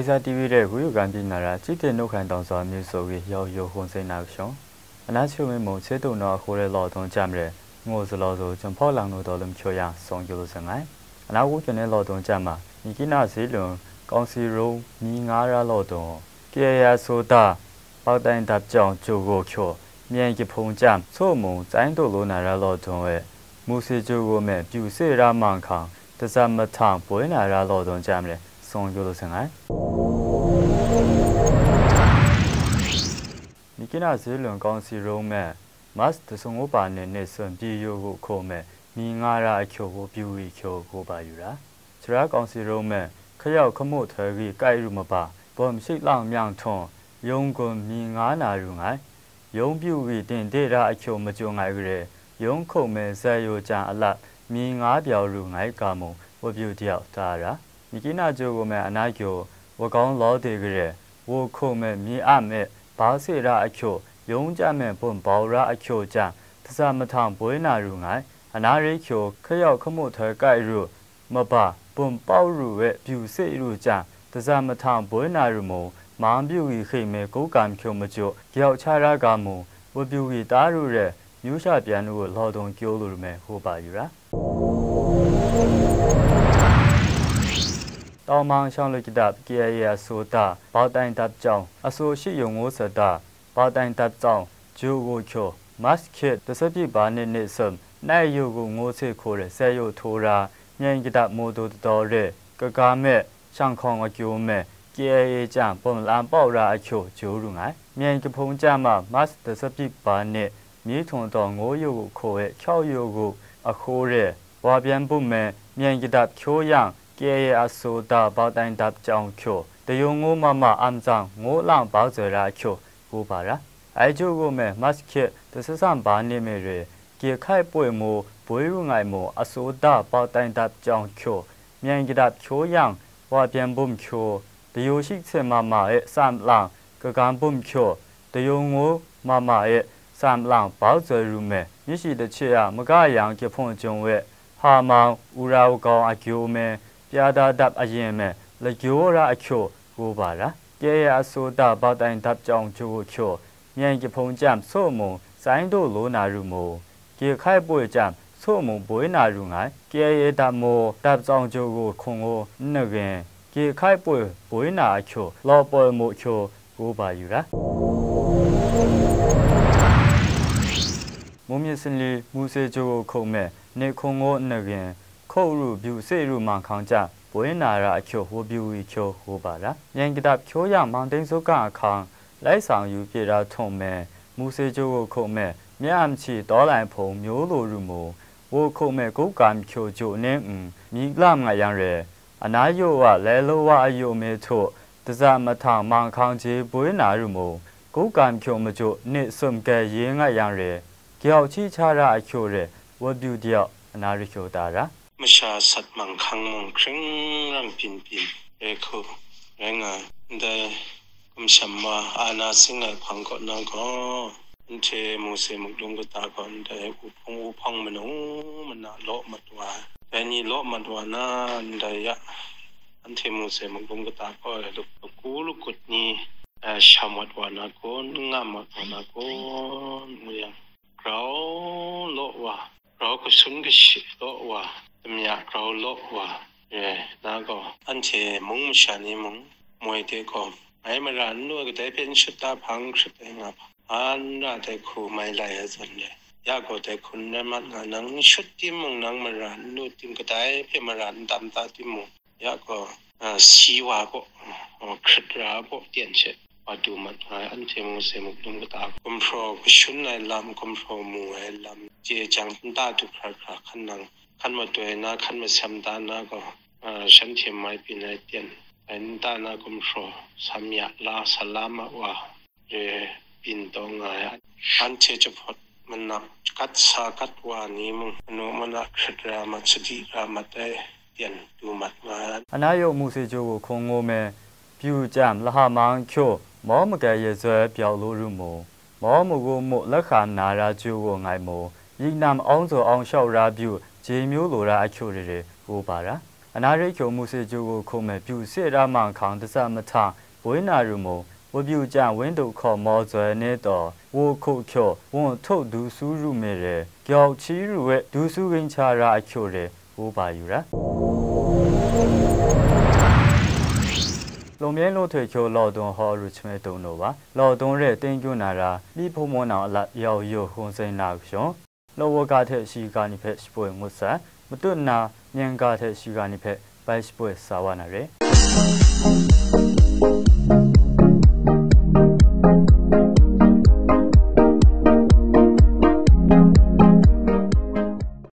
Isa TV တဲ့ဂူယူကန်ပြည်နာရာကြည့်တဲ့နှုတ်ခံတောင်စွာမျိုးဆိုပြီးရောက်ရုံခွန်စိန်နာရှောင်းအနာချိုမင်းမုံချေတုံတော့ခိုးရဲလော်တုံးကြမ်းရဲငိုစလောဆိုကျွန်ဖောက်လောင်လို့တော်လုံးချောရဆောင်ကြလို့စငိုင်းအနာကိုကျွန်တဲ့လော်တုံးကြမ်းမှာမိကိနာစီလွန်ကောင်စီရုံမိငါးရလော်တုံးကေရဆိုတာပေါတိုင်တပ်ကြောင်ကျိုကိုချောမြန်ကဖုံကြမ်းဆိုမုံတိုင်းတို့လိုနာရလော်တုံးရဲ့မူစီကျိုကိုမဲ့ပြူစေရမန်ခေါတစမထံပွဲနာရလော်တုံးကြမ်းရဲဆောင်ကြလို့စငိုင်းမိကိနာစီလွန်ကောင်စီရုံမဲ့မတ်တဆုံပါနဲ့စွန်ပြေယိုကိုခိုမဲ့မိငါရာအချိုကိုပြူရီချိုကိုပါယူတာချရာကောင်စီရုံမဲ့ခရောက်ခမို့ထွဲကြီးကြိုက်ရမပါဘောမရှိလောင်မြောင်ထွန်ယုံကွန်မိငါနာယူငိုင်းယုံပြူရီတင်ဒေတာအချိုမကြုံငိုင်းကြဲယုံခုံမဲ့ဇာယိုကြံအလတ်မိငါပြော်ရူငိုင်းကမုံဝပြူတယောက်တာရာမိကိနာကျိုကိုမဲ့အနာကျိုဝကောင်းလောတေကြဲဝခုံမဲ့မိအမဲ့ဘာစေရာအချိုယုံကြမဲ့ပွန်ဘောရာအချိုကြတစမထံပွဲနာရူငိုင်းအနာရိချိုခရောက်ခမို့ထွဲကြိုက်ရူမပါပွန်ပေါရူရဲ့ပြူစေရူကြတစမထံပွဲနာရူမုံမောင်ပြူကြီးခိမဲကိုကံဖြိုမကျိုကြောက်ချရာကမုံဝပြူကြီးတားရူရဲ့မျိုးရှာပြန်လို့လော်တုံကျိုးလို့မဲဟိုပါယူရာတောင်မောင်ရှောင်းလကိတပ်ကေရဆိုတာဘောက်တိုင်တပ်ကြောင်းအဆိုရှိယုံငိုစတာဘောက်တိုင်တပ်ကြောင်းဂျိုကိုချိုမတ်ခစ်တစပြဘာနေစမ်နိုင်ယုကိုငိုစေခိုရဲဆဲယုထိုရာမြန်ကိတပ်မိုတိုတော်ရဲကကာမဲ့ရှန်ခေါင်အကျိုးမဲ့ကေရကြံပုံလန်ပေါရာအချိုဂျိုရူငိုင်းမြန်ကဖုံကြမှာမတ်တစပြဘာနေမြေထုံတော်ငိုယုကိုခိုရဲချောက်ယုကိုအခိုးရဲဝါပြန်ပုမဲ့မြန်ကိတပ်ချိုးယံကေရဆိုတာဘောက်တိုင်တပ်ကြောင်းချိုတယုံငိုမမအမ်ဇန်ငိုလောင်ဘောက်ဇရာချိုကိုပါရာအိုင်ဂျိုကိုမဲ့မတ်ခစ်တဆဆန်ဘာနေမဲရဲကေခိုက်ပွေမိုဘွေရူငိုင်မိုအဆိုတာဘောက်တိုင်တပ်ကြောင်းချိုမြန်ကိတပ်ချိုယံဝါပြန်ဘုံချိုတယိုရှိစေမမရဲ့စမ်လောင်ကကန်ဘုံချိုတယုံငိုမမရဲ့စမ်လောင်ဘောက်ဇရူမဲမြရှိတချေရမကယံကေဖုန်ကျုံရဲ့ဟာမောင်ဦးရာဝကောင်အကျိုးမဲပြာဒါတပ်အရင်မဲ့လကျိုးရာအချိုကိုပါလားကေရဆိုတာဘောက်တိုင်တပ်ကြောင်းချိုချိုမြန်ကဖုံကြမ်ဆိုမုံဆိုင်တို့လိုနာရူမိုကေခိုက်ပွေကြမ်ဆိုမုံဘွေနာရူငိုင်းကေရတမောတပ်ကြောင်းချိုကိုခုံကိုနဂင်ကေခိုက်ပွေဘွေနာအချိုလောပွေမိုချိုကိုပါယူရာမုံမြစင်လီမူစေချိုကိုခုံမဲ့နေခုံကိုနဂင်ခုတ်ရူပြူစေရူမန်ခေါင်ကြဘွေနာရာအချိုဟိုပြူဝီချိုဟိုပါလားမြန်ကတပ်ချိုးရမောင်တိန်စုကအခါလိုက်ဆောင်ယူပြေတာထုံမဲ့မူစေချိုကိုခုံမဲ့မြမ်ချီတော်လိုင်ဖုံမျိုးလိုရူမိုဝိုခုံမဲ့ကုတ်ကံချိုချိုနဲ့မိလမ်ငါရန်ရဲအနာယိုဝလဲလောဝအယိုမဲထို့တစမထမောင်ခေါင်ချေဘွေနာရူမိုကုတ်ကံချိုမချိုနေစွန်ကဲရေးငါရန်ရဲကြောက်ချီချရာအချိုရဲဝပြူတယောက်အနာရချိုတာရာมชาสัตมังคังมงครึ่งรังปินปินเอโคแรงอ่ะได้กุมชัมมาอาณาสิงห์พังก่อนนะก็อันเทมูเสมุกดงก็ตาก่อนได้อุพงมันงมันน่ะโลมัดว่าแต่นี่โลมัดว่านะได้ยะอันเทมูเสมุกดงก็ตาก็ลูกกูลูกกุดนี่ชามัดว่านะก็งามัดว่านะก็มือยังเราโลว่าเราก็สุนก็ชิโลว่ามีเราโลกว่านั่นก็อันเชมุงชานีมุงมวยเด็กก็ไอ้มาร้านนู้นก็ได้เป็นชุดตาพังชุดเองอ่ะอันน่าจะคู่ไม่ไล่ส่วนเลยยากก็ได้คุณนั่นมันนั่งชุดที่มุงนั่งมาร้านนู้นที่ก็ได้เพื่อมาร้านตามตาที่มุงยากก็สีว่าก็ครึดราก็เตียนเชว่าดูมันอันเชมุงเสมุกดุมก็ตาคุมโฟก็ชุนในลำคุมโฟมูไอ้ลำเจจังตาทุกคราขันนังขันมาตัวนะขันมาซ้ำตานะก็ฉันเทียมไม่เป็นไอเตียนเป็นตานะกุมโฟสามยาลาสลามว่าเรปินตองไงอันเชจะพอดมันนับกัดสากัดวานี้มึงอนุมันนักครามาสติรามาได้เตียนดูมัดมาအနာယုံမူစေချိုကိုခုံငိုမဲပြူကြမ်လဟာမောင်ချိုမောမကဲရဲဇွဲပြောက်လို့ရူမိုမောမကိုမိုလက်ခါနာရာချိုကိုငိုင်မိုဤနမ်အောင်စောအောင်လျှောက်ရာပြူဂျေမျိုးလိုရာအချိုရဲကိုပါရာ အနာရိတ်ကျော်မှုစေကျိုးကိုခုံမဲ့ပြူစစ်ရမှန်ခေါင်တစမထဝိနာရူမဝပြူကြဝင်းတို့ခေါ်မောဇွဲနေတော့ဝခုတ်ကျော်ဝန်ထုတ်ဒူဆူးရုမဲရဲကြောက်ချီရူရဲ့ဒူဆူးကင်းချရာအချို့ရဲဝပါယူရာလုံမြဲလို့ထွေချိုလော်တွန်ဟောရချမဲတုံတော့ပါလော်တွန်ရဲ့တင်းကျွနာရာမိဖို့မောနောင်အလရောက်ရုံဟုံစိန်နာရှောလောဝကတဲ့ရှိကနေဖက်စပွဲငုဆာမတွနာမြန်ကတဲ့ရှိကနေဖက်ပိုက်စပွဲစာဝနာရဲ